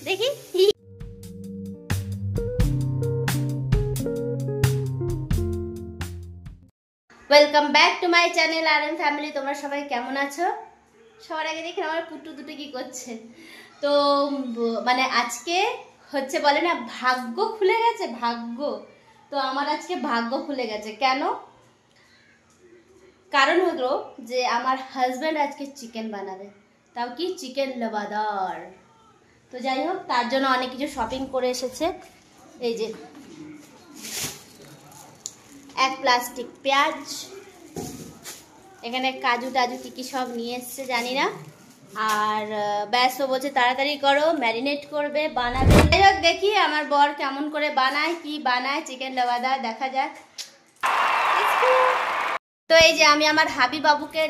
দেখি। Welcome back to my channel R M family. তোমরা সবাই কেমন আছো? সবার আগে দেখি আমার পুটু দুটো কি করছে। তো মানে আজকে হচ্ছে বলে না ভাগ্য খুলে গেছে, ভাগ্য। তো আমার আজকে ভাগ্য খুলে গেছে। কেন? কারণ হলো যে আমার হাজব্যান্ড আজকে চিকেন বানাবে, তাও কি চিকেন লাবাদার। তো যাই হোক, তার জন্য অনেক কিছু শপিং করে এসেছে। এই যে এক প্লাস্টিক পেঁয়াজ, এখানে কাজু টাজু কি কি সব নিয়ে এসছে জানি না। আর ব্যাস ও বলছে তাড়াতাড়ি করো, ম্যারিনেট করবে, বানাবে। যাই হোক, দেখি আমার বর কেমন করে বানায়, কি বানায় চিকেন লাবাদার, দেখা যাক। তো এই যে আমি আমার হাবি বাবুকে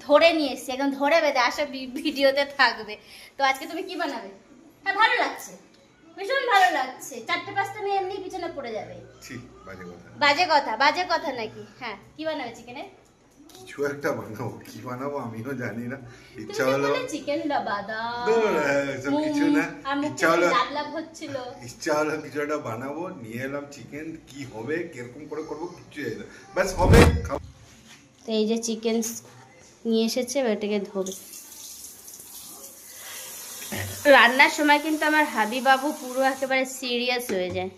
ধরে নিয়ে এসছি, একদম ধরে বেঁধে আসা ভিডিওতে থাকবে। তো আজকে তুমি কি বানাবে? হ্যাঁ, ভালো লাগছে, ভীষণ ভালো লাগছে। 4-5টা নিয়ে এমনি পিছনে পড়ে যাবে। বাজে কথা, বাজে কথা নাকি? হ্যাঁ, কি বানাবে চিকেনে? কিছু একটা বানাবো, কি বানাবো আমিও জানি না। ইচ্ছা হলো চিকেন লাবাদার, কিছু না, ইচ্ছা হলো লাভ হচ্ছিল, ইচ্ছা হলো কিছু একটা বানাবো, নিয়ে এলাম চিকেন। কি হবে, কিরকম করে করবো কিছু জানি না, ব্যাস হবে। তো এই যে চিকেন নিয়ে এসেছে, ওটাকে ধোবে। রান্নার সময় কিন্তু আমার হাবি বাবু পুরো একেবারে সিরিয়াস হয়ে যায়,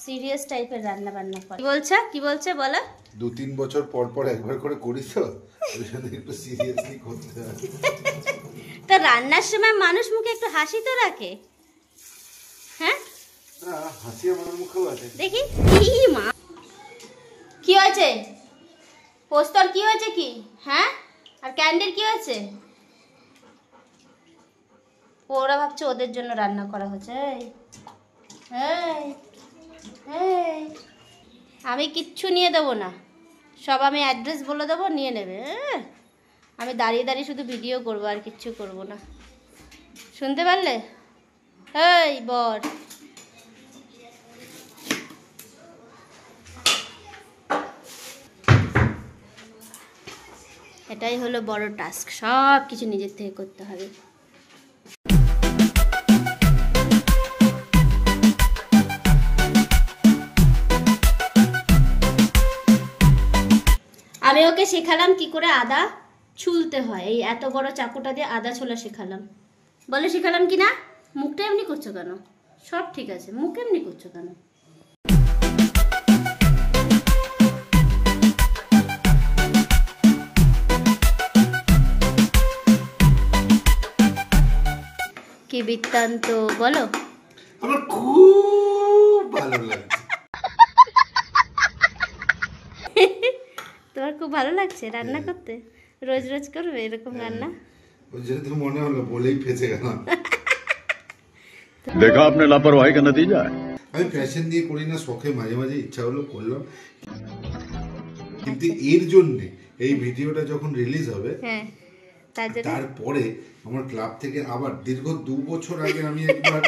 সিরিয়াস টাইপের রান্না বান্না করে। কি বলছে বলো? 2-3 বছর পর পর একবার করে করিস তো, ওই জন্য একটু সিরিয়াসলি করতে হয়। তো রান্নার সময় মানুষ মুখে একটু হাসি তো রাখে। হ্যাঁ, হাসি আমার মুখেও আছে। দেখি মা কি হয়েছে, পোস্তর কি হয়েছে কি? হ্যাঁ, আর ক্যান্ডির কি হয়েছে? ওরা ভাবছে ওদের জন্য রান্না করা হচ্ছে। আমি কিচ্ছু নিয়ে দেবো না, সব আমি অ্যাড্রেস বলে দেবো, নিয়ে নেবে। আমি দাঁড়িয়ে দাঁড়িয়ে শুধু ভিডিও করবো, আর কিচ্ছু করবো না। শুনতে পারলে? এই বর, এটাই হলো বড় টাস্ক, সব কিছু নিজের থেকে করতে হবে। আমি ওকে শেখালাম কি করে আদা ছুলতে হয়, এই এত বড় চাকুটা দিয়ে আদা ছোলা শেখালাম। বলে শেখালাম কি না? মুখটা এমনি করছো কেন? সব ঠিক আছে, মুখ এমনি করছো কেন? কি বৃত্তান্ত বলো? আমার খুব ভালো লাগছে। তোমার খুব ভালো লাগছে রান্না করতে? রোজ রোজ করবে এরকম রান্না? ওই জন্য তো মনে হলো, বলেই ফেঁসে গেলাম। দেখা আপনি লাপরওয়াহি কা নতিজা। আমি ফ্যাশন দিয়ে করি না, শখে মাঝে মাঝে ইচ্ছা হলো করলাম। কিন্তু এর জন্য এই ভিডিওটা যখন রিলিজ হবে, হ্যাঁ, তারপরে আমার ক্লাব থেকে আবার দীর্ঘ 2 বছর আগে আমি একবার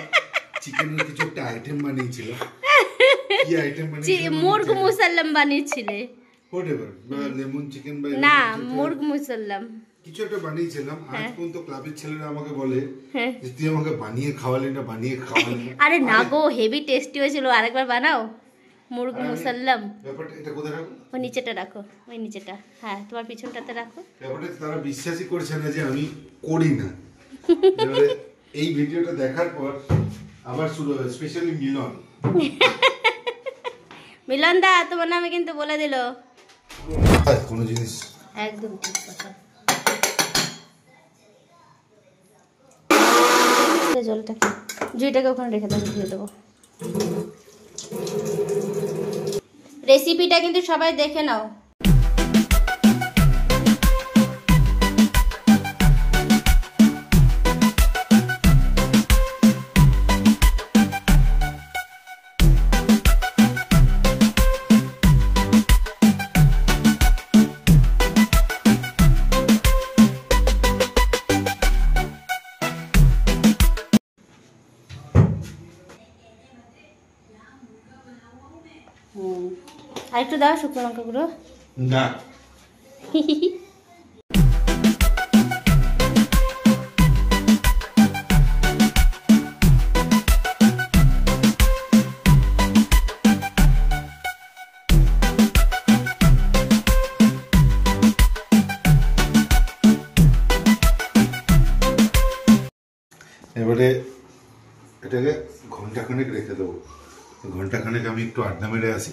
চিকেনের কিছু একটা আইটেম বানিয়েছিলাম। কি আইটেম বানিয়েছিলাম? মুরগ মুসাল্লাম বানিয়েছিলে? হোয়াটএভার, লেমন চিকেন বা না, মুরগ মুসাল্লাম কিছু একটা বানিয়েছিলাম। আজ পর্যন্ত ক্লাবের ছেলেরা আমাকে বলে যে তুই আমাকে বানিয়ে খাওয়ালি না, বানিয়ে খাওয়ালি। আরে না গো, হেভি টেস্টি হয়েছিল, আরেকবার বানাও মুরগ মুসাল্লাম। ব্যাপারটা এটা কোথায় রাখো? ওই নিচেটা রাখো, ওই নিচেটা। হ্যাঁ, তোমার পিছনটাতে রাখো। ব্যাপারটা তারা বিশ্বাসই করছে না যে আমি করি না। এই ভিডিওটা দেখার পর আবার শুরু হবে, স্পেশালি মিলন। মিলন দা তোমার নামে কিন্তু বলে দিল কোনো জিনিস। একদম ঠিক কথা। জলটাকে, জুইটাকে ওখানে রেখে দেবো, ধুয়ে দেবো। রেসিপিটা কিন্তু সবাই দেখে নাও। আরেকটু দাও শুকনো লঙ্কা গুঁড়ো। না এবারে এটাকে ঘন্টাখানেক রেখে দেবো। ঘন্টাখানেক আমি একটু আড্ডা মেরে আসি।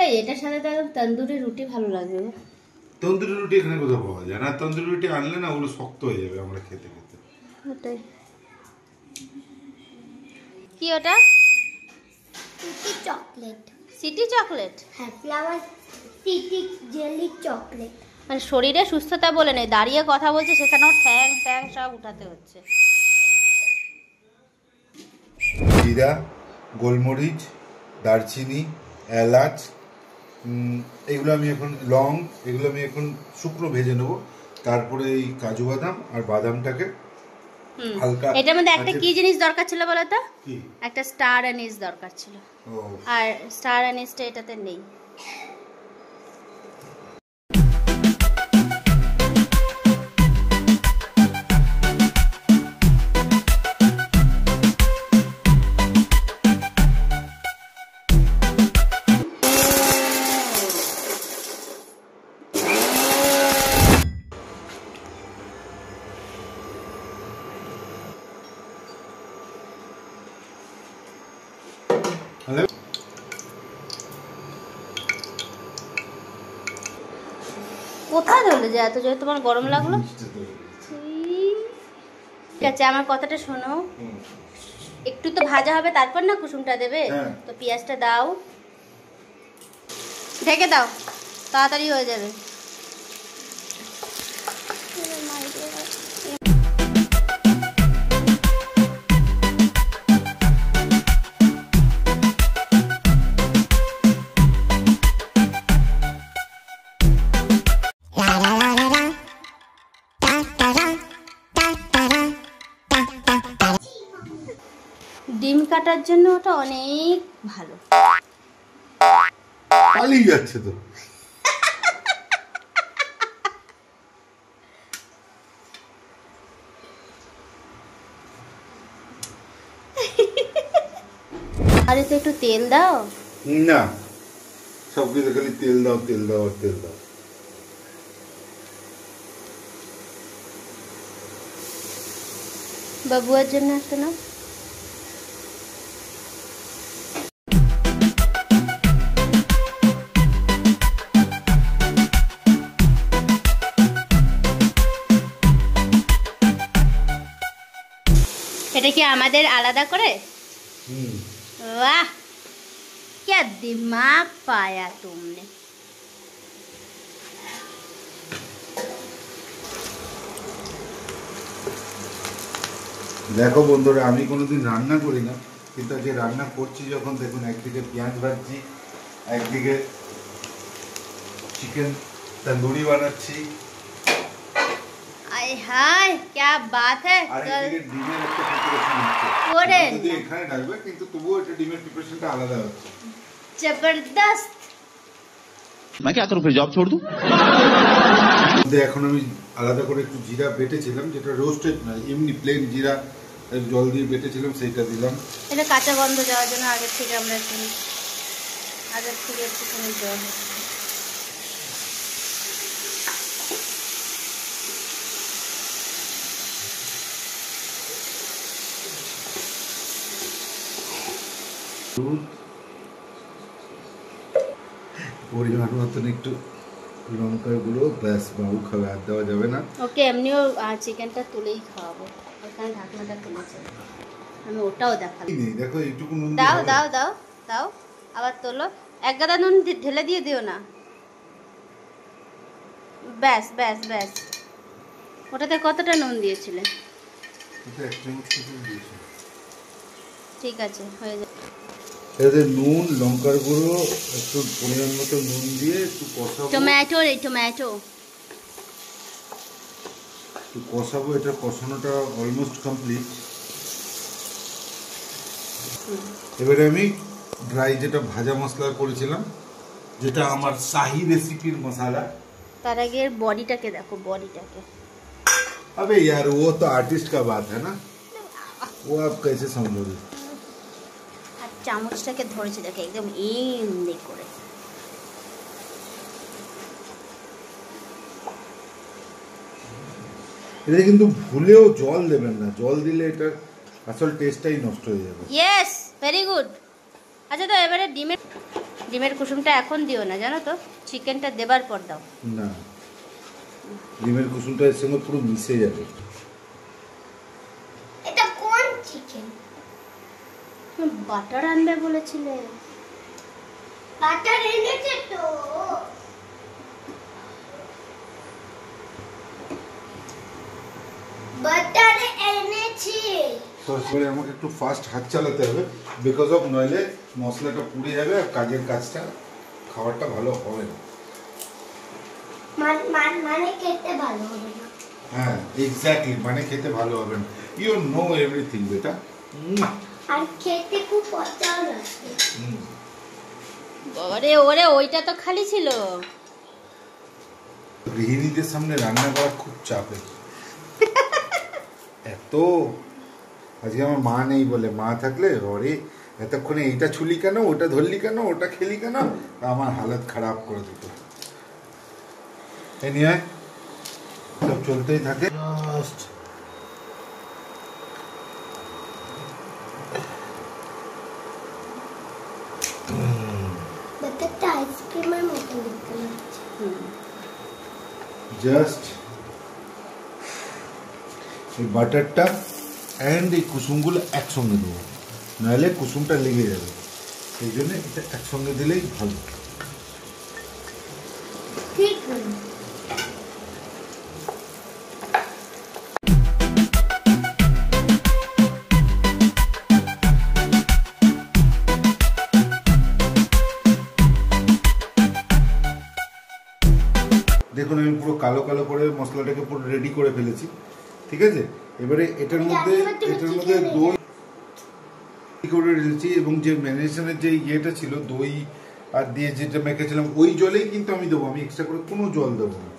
এই এটার সাথে তো তন্দুরি রুটি ভালো লাগবে। তন্দুরি রুটি এখানে কোথাও পাওয়া যায় না। তন্দুরি রুটি আনলে না ওগুলো শক্ত হয়ে যাবে আমরা খেতে খেতে। ওটাই। কি ওটা? City chocolate. City chocolate? হ্যাঁ, ফ্লাওয়ার সিটি জেলি চকলেট। মানে শরীরে সুস্থতা বলে নেই, দাঁড়িয়ে কথা বলছে সেখানেও ঠ্যাং ঠ্যাং সব উঠাতে হচ্ছে। জিরা, গোলমরিচ, দারচিনি, এলাচ, এগুলো আমি এখন লং, এগুলো আমি এখন শুকনো ভেজে নেবো। তারপরে এই কাজু বাদাম আর বাদামটাকে হালকা। এটার মধ্যে একটা কি জিনিস দরকার ছিল বলো তো? কি? একটা স্টার অ্যানিস দরকার ছিল। ও, আর স্টার অ্যানিসটা এটাতে নেই। হ্যালো। কোথায় ধরলে যে এত জোরে তোমার গরম লাগলো? ঠিক আছে, আমার কথাটা শোনো। একটু তো ভাজা হবে, তারপর না কুসুমটা দেবে। হ্যাঁ। তো পেঁয়াজটা দাও, ঢেকে দাও, তাড়াতাড়ি হয়ে যাবে। ডিম কাটার জন্য ওটা অনেক ভালো। পালিয়ে যাচ্ছে তো। আর এতে একটু তেল দাও। না, সব কিছু খালি তেল দাও, তেল দাও আর তেল দাও। বাবুয়ার জন্য একটা নাও। এটা কি আমাদের আলাদা করে? वाह, क्या दिमाग पाया तुमने। দেখো বন্ধুরা, আমি কোনোদিন রান্না করি না, কিন্তু আজকে রান্না করছি যখন, দেখুন একদিকে পেঁয়াজ ভাজছি, একদিকে চিকেন তন্দুরি বানাচ্ছি, आय हाय क्या बात है। আর একদিকে ডিমের একটা প্রিপারেশন হচ্ছে। ওরে যদি না। এখানে রাখবে, কিন্তু তবুও এটা ডিমের প্রিপারেশনটা আলাদা হচ্ছে। जबरदस्त। मैं क्या करूं फिर जॉब छोड़ दूं? এখন আমি আলাদা করে একটু জিরা বেটেছিলাম, যেটা রোস্টেড নয়, এমনি প্লেন জিরা জল দিয়ে বেটেছিলাম, সেইটা দিলাম। এটা কাঁচা গন্ধ যাওয়ার জন্য আগের থেকে আমরা একটুখানি জল। দুধ পরিমাণ মতন একটু লঙ্কার গুঁড়ো, ব্যাস, বাবু খাবে, আর দেওয়া যাবে না। ওকে এমনিও চিকেনটা তুলেই খাওয়াবো, ওখানে ঢাকনাটা তুলেছে, আমি ওটাও দেখালাম। নেই, দেখো এইটুকু নুন দাও দিয়ে দাও দাও দাও, আবার তোলো। এক গাদা নুন ঢেলে দিয়ে দিও না, ব্যাস ব্যাস ব্যাস। ওটাতে কতটা নুন দিয়েছিলে? এটা এক চামচ মতন দিয়েছি। ঠিক আছে, হয়ে যাবে। এতে নুন, লঙ্কার গুঁড়ো, একটু পরিমাণ মতো নুন দিয়ে একটু কষাবো। টমেটো রে টমেটো। একটু কষাবো, এটা কষানোটা অলমোস্ট কমপ্লিট। এবারে আমি ড্রাই যেটা ভাজা মশলা করেছিলাম, যেটা আমার শাহি রেসিপির মশলা। তার আগে বডিটাকে দেখো, বডিটাকে। अबे यार वो तो आर्टिस्ट का बात है ना, वो आप कैसे समझोगे। আর চামচটাকে ধরেছে দেখো একদম এমনি করে। এটা কিন্তু ভুলেও জল দেবেন না, জল দিলে এটা আসল টেস্টটাই নষ্ট হয়ে যাবে। Yes, very good. আচ্ছা, তো এবারে ডিমের কুসুমটা এখন দিও না, জানো তো, চিকেনটা দেবার পর দাও। না, ডিমের কুসুমটা এর সঙ্গে পুরো মিশে যাবে। এটা কোন চিকেন? বাটার আনবে বলেছিলে। বাটার এনেছে তো। বাটার এনেছি। তো এবারে আমাকে একটু ফাস্ট হাত চালাতে হবে, বিকজ অফ নইলে মশলাটা পুড়ে যাবে আর কাজের কাজটা খাবারটা ভালো হবে না। মানে খেতে ভালো হবে না। হ্যাঁ, এক্স্যাক্টলি, মানে খেতে ভালো হবে না। ইউ নো এভরিথিং বেটা। আর খেতে খুব মজাও লাগবে। ওরে ওরে, ওইটা তো খালি ছিল। গৃহিণীদের সামনে রান্না করা খুব চাপের। এত আজকে আমার মা নেই বলে, মা থাকলে ওরে এতক্ষণে এইটা ছুলি কেন, ওটা ধরলি কেন, ওটা খেলি কেন, আমার হালত খারাপ করে দিত। এই নিয়ে সব চলতেই থাকে। জাস্ট বাটারটা আইসক্রিমের মতো দেখতে লাগছে। জাস্ট এই বাটারটা অ্যান্ড এই কুসুমগুলো একসঙ্গে দেবো, নাহলে কুসুমটা লেগে যাবে। সেই জন্য এটা একসঙ্গে দিলেই ভালো। ঠিক হলো। দেখুন, আমি পুরো কালো কালো করে মশলাটাকে পুরো রেডি করে ফেলেছি। ঠিক আছে, এবারে এটার মধ্যে দই করে রেখেছি, এবং যে ম্যারিনেশনের যে ইয়েটা ছিল দই আর দিয়ে যেটা মেখেছিলাম ওই জলেই কিন্তু আমি দেবো, আমি এক্সট্রা করে কোনো জল দেবো না।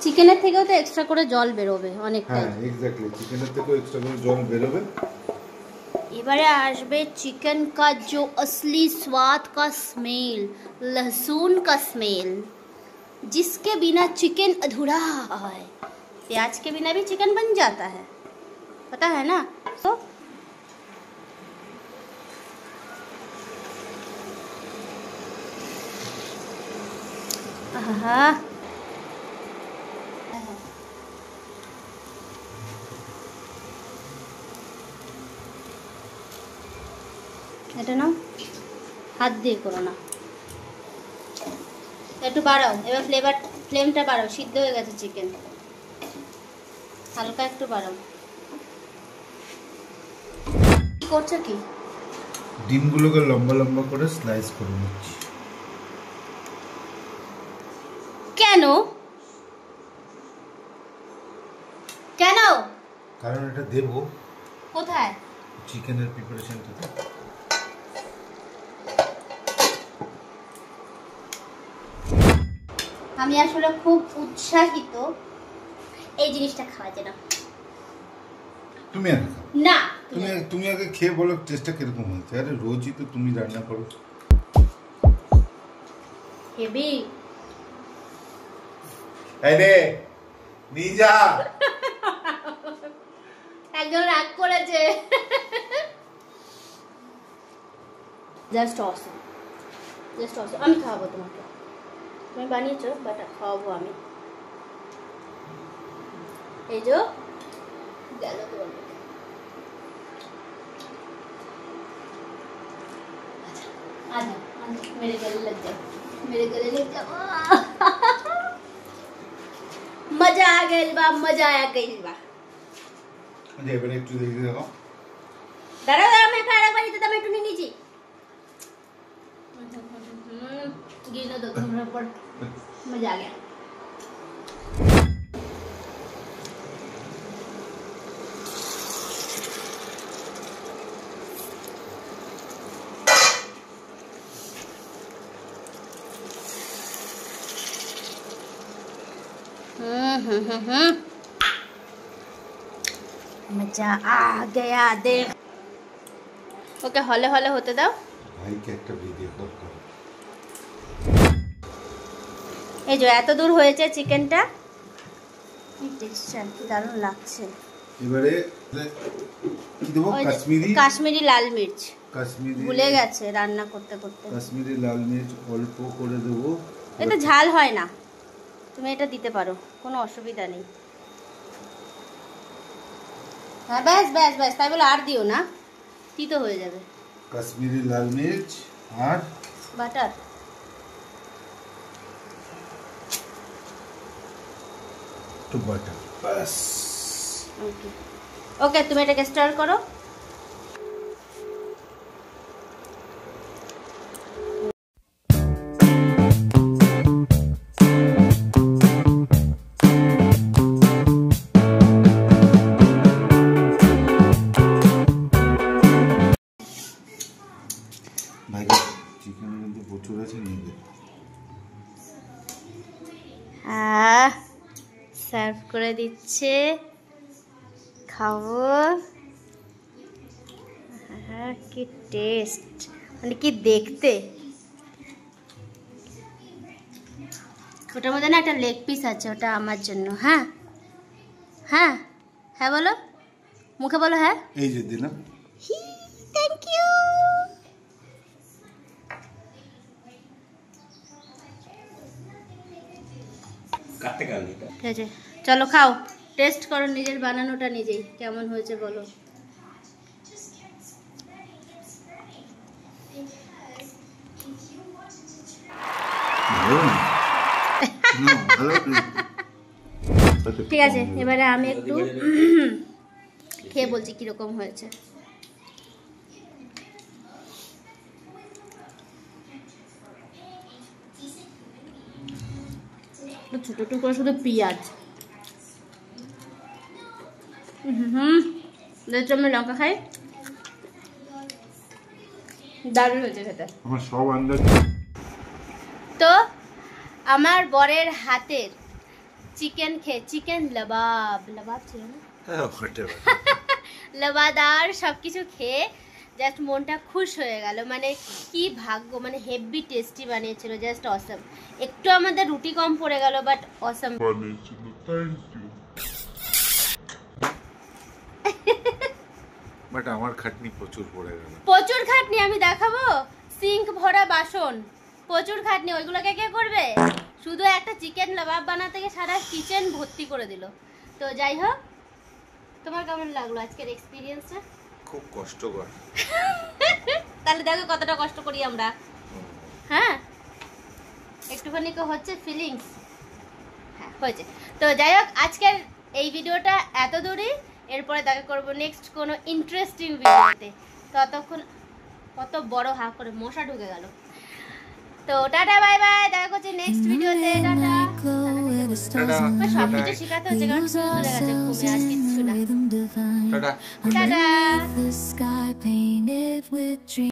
চিকেনের থেকেও তো এক্সট্রা করে জল বেরোবে অনেকটা। হ্যাঁ, এক্স্যাক্টলি, চিকেনের থেকেও এক্সট্রা করে জল বেরোবে। এবারে আসবে চিকেন का जो असली स्वाद का स्मेल, लहसुन का स्मेल, जिसके बिना चिकन अधूरा है। प्याज के बिना भी चिकन बन जाता है, पता है ना। तो आहा, এটা নাও, হাত দিয়ে করো না, একটু বাড়াও। এবার ফ্লেমটা বাড়াও, সিদ্ধ হয়ে গেছে চিকেন, হালকা একটু বাড়াও। কি করছো কি? ডিমগুলোকে লম্বা লম্বা করে স্লাইস করে নিচ্ছি। কেন কেন? কারণ এটা দেবো কোথায়? চিকেনের প্রিপারেশনটাতে। আমি আসলে খুব উৎসাহিত এই জিনিসটা খাওয়ার জন্য। তুমি আগে খাও। না, তুমি আগে খেয়ে বলো টেস্টটা কিরকম হয়েছে। আরে রোজই তো তুমি রান্না করো। হেভি। এই নে, নিয়ে যা। একজন রাগ করেছে। জাস্ট অসম, জাস্ট অসম। আমি খাওয়াবো তোমাকে, তুমি বানিয়েছো, বাট খাওয়াবো আমি। এই যে গেল তোমার মুখে। আচ্ছা, मेरे गले लग जाओ, मेरे गले लग जाओ। मजा आ गई बा, मजा आ गई बा। এবারে একটু দেখে দেখো। দাঁড়াও দাঁড়াও, আমি খারাপ বাড়িতে তো আমি একটু নিয়ে নিয়েছি। गिनो दो तुम्हारे ऊपर, मजा आ गया। मजा आ गया। देख, ओके, हले हले होते दाओ। ভাইকে একটা ভিডিও কল করো। এই যে এত দূর হয়েছে চিকেনটা, কি টেক্সচার, কি দারুণ লাগছে। এবারে কি দেবো? ওই যে কাশ্মীরি কাশ্মীরি লাল মির্চ, কাশ্মীরি ভুলে গেছে রান্না করতে করতে। কাশ্মীরি লাল মির্চ অল্প করে দেবো। এটা ঝাল হয় না, তুমি এটা দিতে পারো, কোনো অসুবিধা নেই। হ্যাঁ ব্যাস ব্যাস ব্যাস, তাই বলে আর দিও না, তিতো হয়ে যাবে। কাশ্মীরি লাল মির্চ আর বাটার, একটু বাটার, ব্যাস। ওকে ওকে, তুমি এটাকে স্টার করো। ভাই চিকেন কিন্তু প্রচুর আছে, নিয়ে দেবো। সার্ভ করে দিচ্ছে, খাবো। কি টেস্ট, মানে কি দেখতে। ওটার মধ্যে না একটা লেগ পিস আছে, ওটা আমার জন্য। হ্যাঁ হ্যাঁ হ্যাঁ বলো, মুখে বলো হ্যাঁ। এই যে দিলাম। Thank you. ঠিক আছে, চলো খাও, টেস্ট করো নিজের বানানোটা নিজেই, কেমন হয়েছে বলো। ঠিক আছে, এবারে আমি একটু খেয়ে বলছি কিরকম হয়েছে। ছোট ছোট করে শুধু পেঁয়াজ, আমি লঙ্কা খাই, দারুণ হয়েছে খেতে। আমার সব আন্দাজ। তো আমার বরের হাতের চিকেন খেয়ে, চিকেন লবাব, লবাব ছিল না, লবাদার সবকিছু খেয়ে জাস্ট মনটা খুশ হয়ে গেল। মানে কি ভাগ্য, মানে হেভি টেস্টি বানিয়েছিল, জাস্ট অসম। একটু আমাদের রুটি কম পড়ে গেল, বাট অসম বানিয়েছিল। Thank you. বাট আমার খাটনি প্রচুর পড়ে গেল। প্রচুর খাটনি, আমি দেখাবো, সিঙ্ক ভরা বাসন, প্রচুর খাটনি, ওইগুলোকে কে করবে? শুধু একটা চিকেন লবাব বানাতে গিয়ে সারা কিচেন ভর্তি করে দিল। তো যাই হোক, তোমার কেমন লাগলো আজকের এক্সপিরিয়েন্সটা? খুব কষ্টকর। তাহলে দেখো কতটা কষ্ট করি আমরা। হ্যাঁ, একটুখানি তো হচ্ছে ফিলিংস, হ্যাঁ হয়েছে। তো যাই হোক, আজকের এই ভিডিওটা এত দূরই, এরপরে দেখা করবো নেক্সট কোনো ইন্টারেস্টিং ভিডিওতে। ততক্ষণ কত বড় হা করে মশা ঢুকে গেল। তো টাটা বাই বাই, দেখা করছি নেক্সট ভিডিওতে। টাটা। সব কিছু শেখাতে হচ্ছে, কারণ ভুলে গেছে ঘুমে, আর কিচ্ছু না। টাটা।